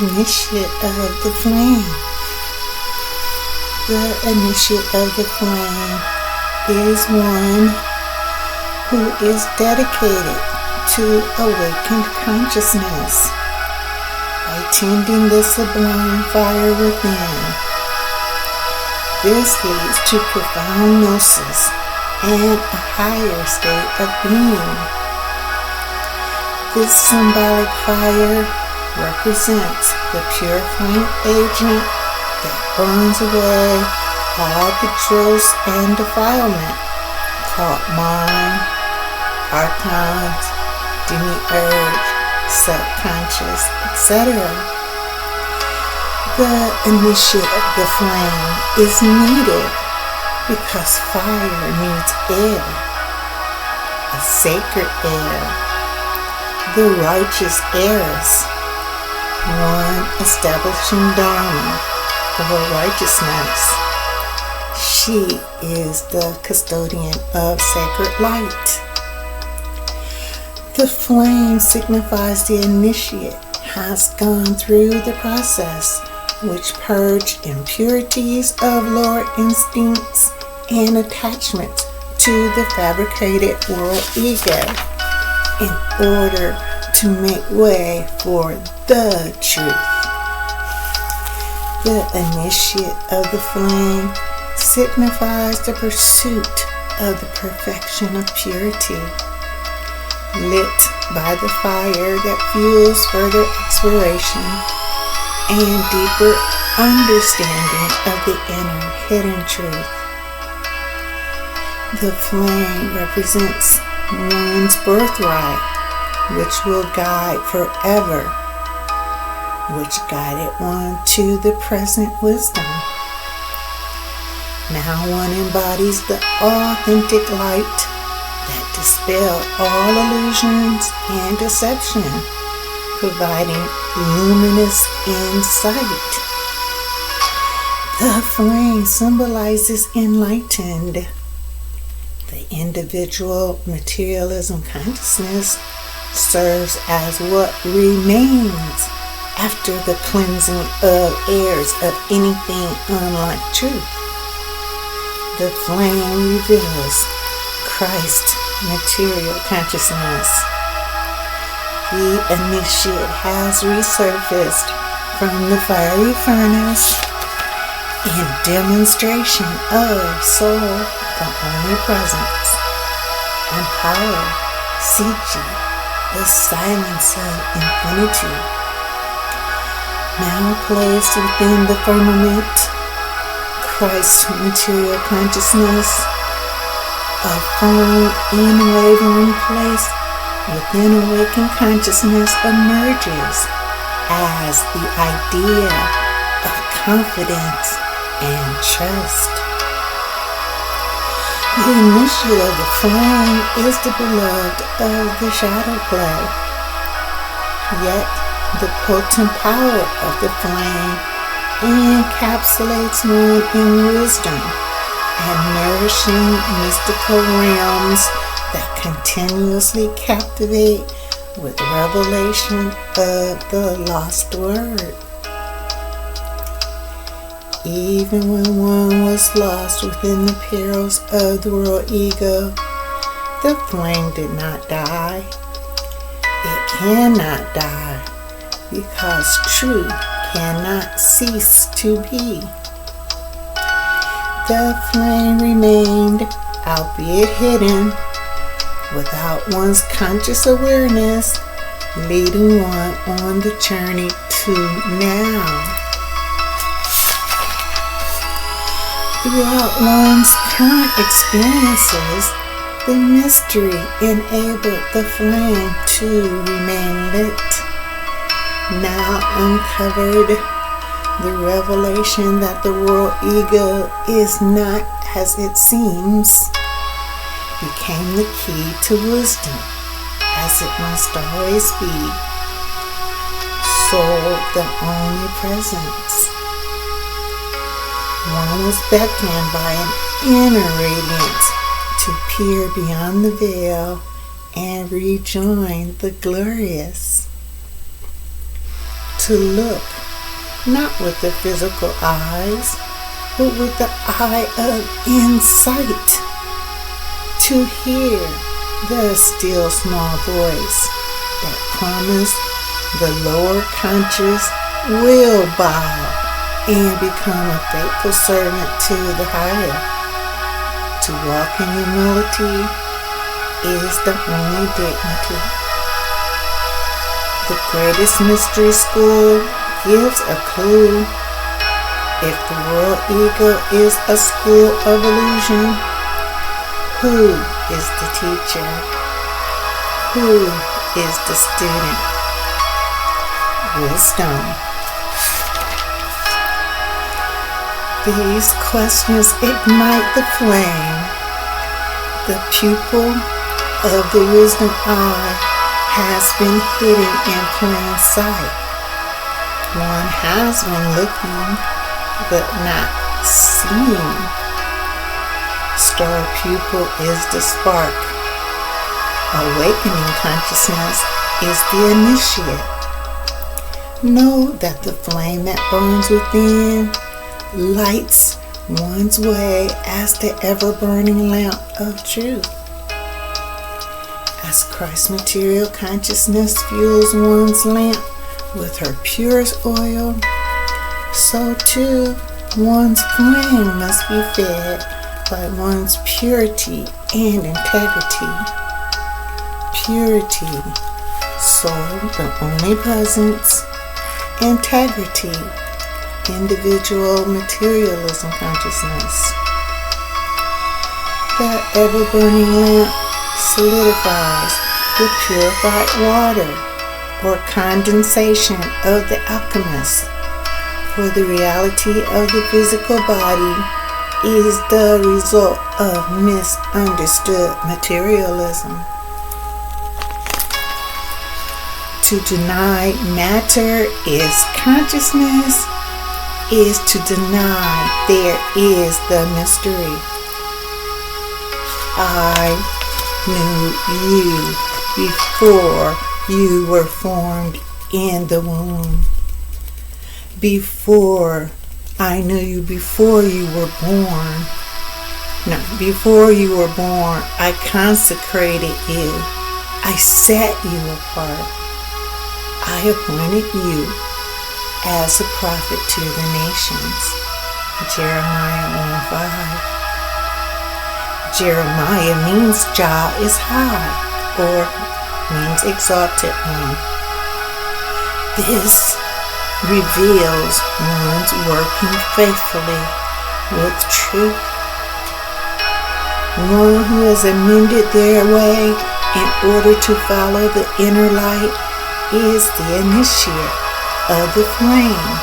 initiate of the flame. The initiate of the flame is one who is dedicated to awakened consciousness by tending the sublime fire within. This leads to profound gnosis and a higher state of being. This symbolic fire represents the purifying agent that burns away all the dross and defilement called mind, archons, demiurge, subconscious, etc. The initiate of the flame is needed because fire needs air, a sacred air, the righteous heirs, one establishing Dharma or righteousness. She is the custodian of sacred light. The flame signifies the initiate has gone through the process which purged impurities of lower instincts and attachments to the fabricated world ego in order to make way for the truth. The initiate of the flame signifies the pursuit of the perfection of purity, lit by the fire that fuels further exploration and deeper understanding of the inner hidden truth. The flame represents one's birthright, which will guide forever, which guided one to the present wisdom. Now one embodies the authentic light that dispels all illusions and deception, providing luminous insight. The flame symbolizes enlightened. The individual materialism consciousness serves as what remains after the cleansing of airs of anything unlike truth. The flame reveals Christ's material consciousness. The initiate has resurfaced from the fiery furnace in demonstration of soul, the omnipresence, and power, Siji, the silence of infinity. Now placed within the firmament, Christ's material consciousness, a firm, unwavering place within awakened consciousness emerges as the idea of confidence and trust. The initiate of the flame is the beloved of the shadow play. Yet the potent power of the flame encapsulates one in wisdom and nourishing mystical realms that continuously captivate with revelation of the lost word. Even when one was lost within the perils of the world ego, the flame did not die. It cannot die because truth cannot cease to be. The flame remained, albeit hidden, without one's conscious awareness, leading one on the journey to now. Throughout one's current experiences, the mystery enabled the flame to remain lit. Now uncovered, the revelation that the world ego is not as it seems became the key to wisdom, as it must always be. Soul, the omnipresence. One was beckoned by an inner radiance to peer beyond the veil and rejoin the glorious. to look, not with the physical eyes, but with the eye of insight, to hear the still small voice that promised the lower conscious will bow and become a faithful servant to the higher. To walk in humility is the only dignity. The greatest mystery school gives a clue. If the world ego is a school of illusion, who is the teacher? Who is the student? Wisdom. These questions ignite the flame. The pupil of the wisdom eye has been hidden in plain sight. One has been looking, but not seeing. Star pupil is the spark. Awakening consciousness is the initiate. Know that the flame that burns within lights one's way as the ever-burning lamp of truth. As Christ material consciousness fuels one's lamp with her purest oil, so too one's flame must be fed by one's purity and integrity. Purity, soul, the only presence. Integrity, individual materialism consciousness. The ever-burning lamp solidifies with purified water or condensation of the alchemist. For the reality of the physical body is the result of misunderstood materialism. To deny matter is consciousness, is to deny there is the mystery. I knew you before you were formed in the womb. I knew you before you were born. No, before you were born, I consecrated you. I set you apart. I appointed you as a prophet to the nations. Jeremiah 1:5. Jeremiah means Jah is high, or means exalted one. This reveals one's working faithfully with truth. One who has amended their way in order to follow the inner light is the initiate of the flame.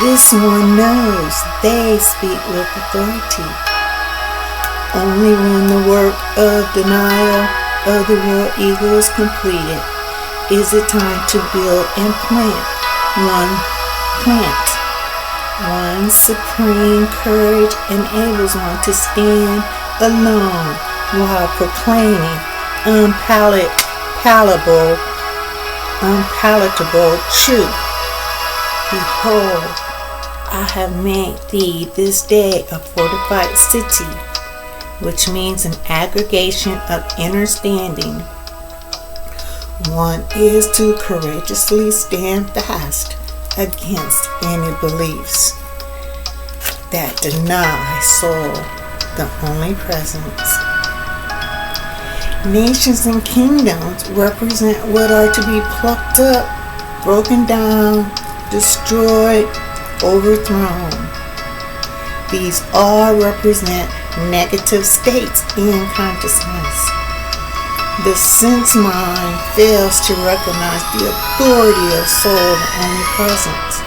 This one knows they speak with authority. Only when the work of denial of the world ego is completed is it time to build and plant. One supreme courage enables one to stand alone while proclaiming unpalatable truth. Behold, I have made thee this day a fortified city, which means an aggregation of inner standing. One is to courageously stand fast against any beliefs that deny soul the only presence. Nations and kingdoms represent what are to be plucked up, broken down, destroyed, overthrown. These all represent negative states in consciousness. The sense mind fails to recognize the authority of soul, the only presence.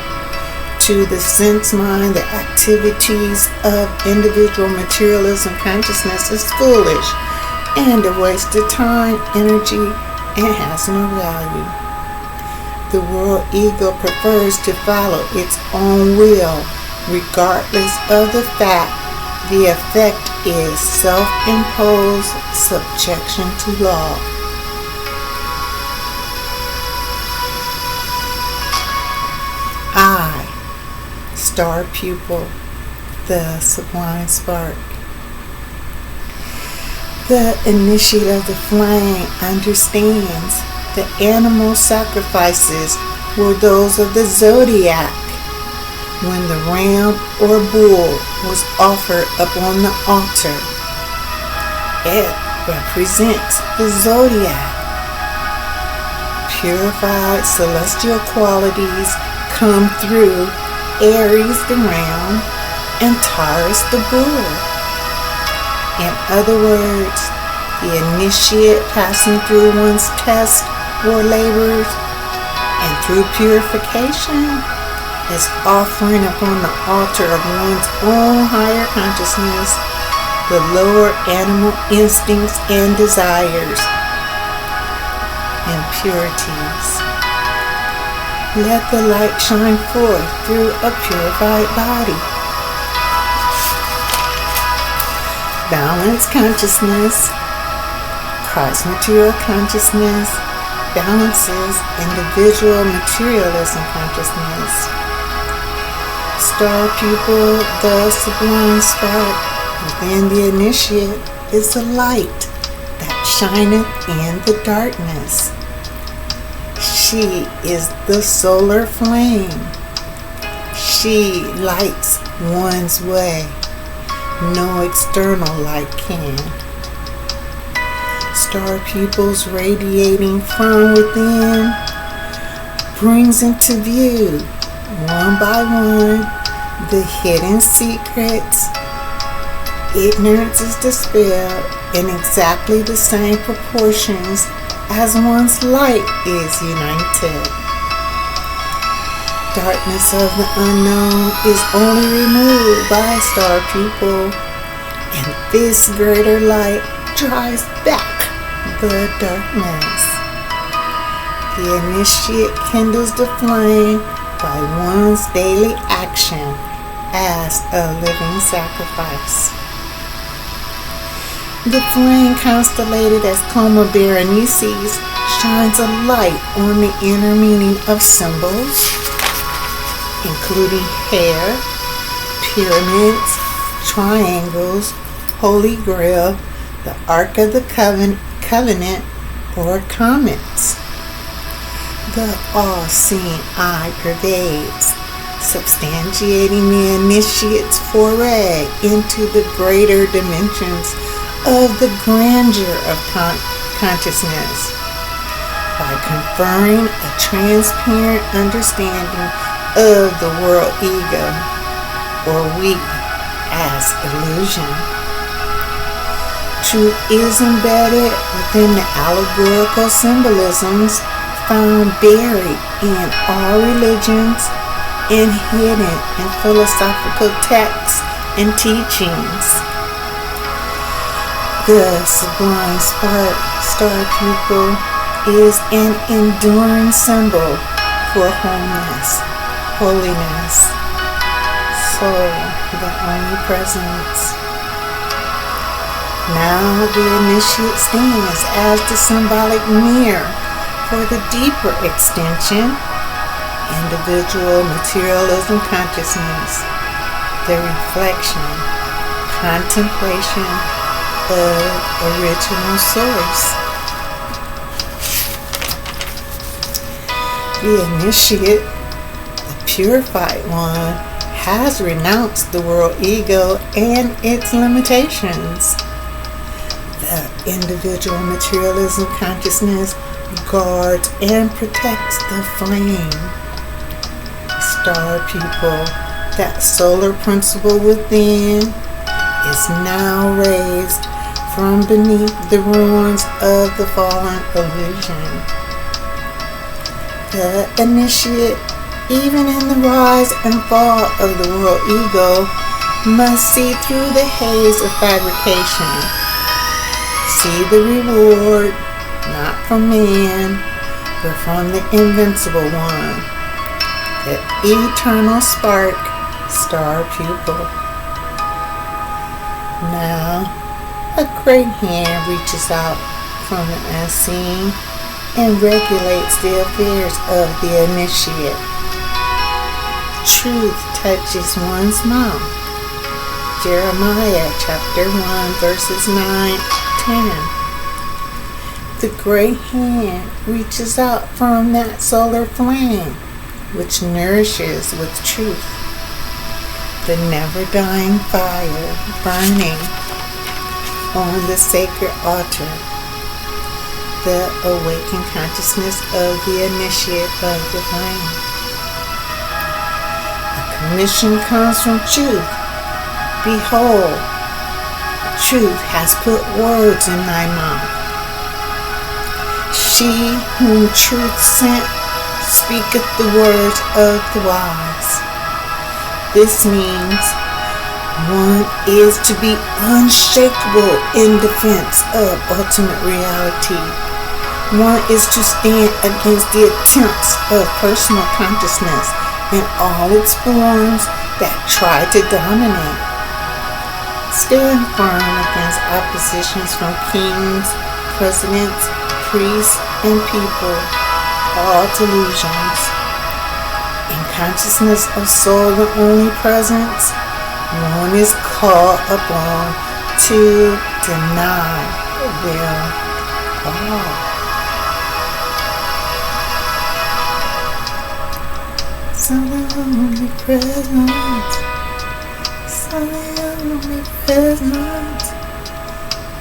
To the sense mind, the activities of individual materialism consciousness is foolish and a waste of time, energy, and has no value. The world ego prefers to follow its own will, regardless of the fact the effect is self-imposed subjection to law. star pupil, the sublime spark. The initiate of the flame understands the animal sacrifices were those of the zodiac. When the ram or bull was offered upon the altar, it represents the zodiac. Purified celestial qualities come through Aries the ram and Taurus the bull. In other words, the initiate passing through one's tests or labors and through purification is offering upon the altar of one's own higher consciousness the lower animal instincts and desires, impurities. Let the light shine forth through a purified body. Balanced consciousness, Christ material consciousness, balances individual materialism consciousness. Star pupil, the sublime spark within the initiate, is the light that shineth in the darkness. She is the solar flame. She lights one's way. No external light can. Star pupils radiating from within brings into view, one by one, the hidden secrets. Ignorance is dispelled in exactly the same proportions as one's light is united. Darkness of the unknown is only removed by star pupil, and this greater light drives back the darkness. The initiate kindles the flame by one's daily action as a living sacrifice. The flame constellated as Coma Berenices shines a light on the inner meaning of symbols, including hair, pyramids, triangles, Holy Grail, the Ark of the Covenant, or comets. The all-seeing eye pervades, substantiating the initiate's foray into the greater dimensions of the grandeur of consciousness by conferring a transparent understanding of the world ego, or we, as illusion. Truth is embedded within the allegorical symbolisms found buried in all religions and hidden in philosophical texts and teachings. The sublime spark, star pupil, is an enduring symbol for wholeness, holiness, soul, the omnipresence. Now the initiate stands as the symbolic mirror for the deeper extension, individual materialism consciousness, the reflection, contemplation of original source. The initiate, the purified one, has renounced the world ego and its limitations. The individual materialism consciousness guards and protects the flame. Star pupil, that solar principle within, is now raised from beneath the ruins of the fallen illusion. The initiate, even in the rise and fall of the world ego, must see through the haze of fabrication. See the reward, not from man, but from the invincible one, the eternal spark, star pupil. Now, a great hand reaches out from the unseen and regulates the affairs of the initiate. Truth touches one's mouth. Jeremiah chapter 1 verses 9-10. The great hand reaches out from that solar flame, which nourishes with truth. The never-dying fire burning on the sacred altar. The awakened consciousness of the initiate of the flame. A commission comes from truth. Behold, truth has put words in thy mouth. She whom truth sent speaketh the words of the wise. This means one is to be unshakable in defense of ultimate reality. One is to stand against the attempts of personal consciousness in all its forms that try to dominate. Stand firm against oppositions from kings, presidents, priests, and people, all delusions. In consciousness of soul and only presence, one is called upon to deny them all. So the only presence, so the only presence,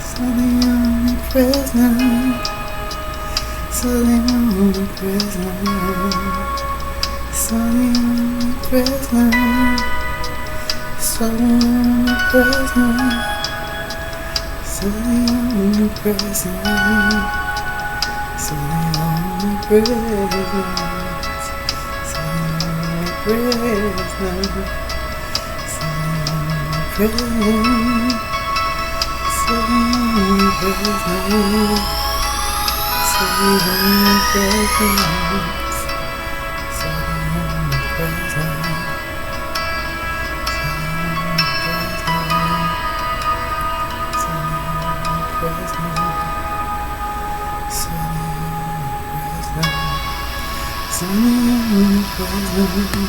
so the only presence, so the only presence, so the only presence, so the only presence, so the only presence, so the only presence. Presence, so